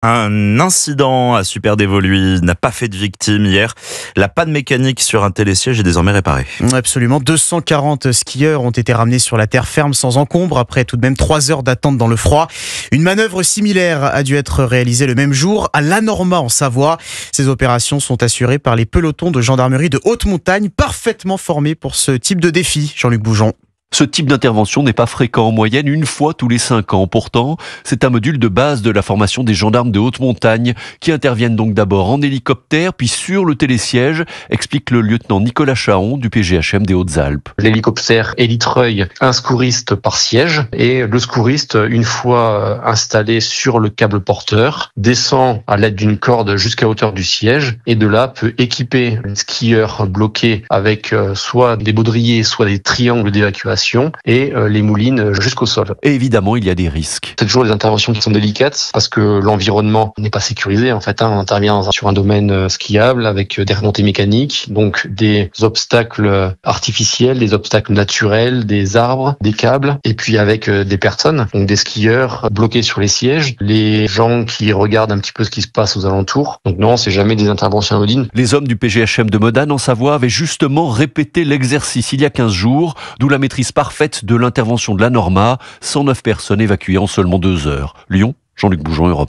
Un incident à Superdévoluy n'a pas fait de victime hier. La panne mécanique sur un télésiège est désormais réparée. Absolument, 240 skieurs ont été ramenés sur la terre ferme sans encombre après tout de même 3 heures d'attente dans le froid. Une manœuvre similaire a dû être réalisée le même jour à La Norma en Savoie. Ces opérations sont assurées par les pelotons de gendarmerie de haute montagne parfaitement formés pour ce type de défi. Jean-Luc Boujon. Ce type d'intervention n'est pas fréquent, en moyenne une fois tous les 5 ans. Pourtant, c'est un module de base de la formation des gendarmes de haute montagne qui interviennent donc d'abord en hélicoptère puis sur le télésiège, explique le lieutenant Nicolas Chaon du PGHM des Hautes-Alpes. L'hélicoptère élitreuil, un secouriste par siège, et le secouriste, une fois installé sur le câble porteur, descend à l'aide d'une corde jusqu'à hauteur du siège et de là peut équiper les skieurs bloqués avec soit des baudriers, soit des triangles d'évacuation et les moulines jusqu'au sol. Et évidemment, il y a des risques. C'est toujours des interventions qui sont délicates parce que l'environnement n'est pas sécurisé. En fait, on intervient sur un domaine skiable avec des remontées mécaniques, donc des obstacles artificiels, des obstacles naturels, des arbres, des câbles, et puis avec des personnes, donc des skieurs bloqués sur les sièges, les gens qui regardent un petit peu ce qui se passe aux alentours. Donc non, c'est jamais des interventions anodines. Les hommes du PGHM de Modane en Savoie avaient justement répété l'exercice il y a 15 jours, d'où la maîtrise parfaite de l'intervention de La Norma, 109 personnes évacuées en seulement 2 heures. Lyon, Jean-Luc Boujon, Europe 1.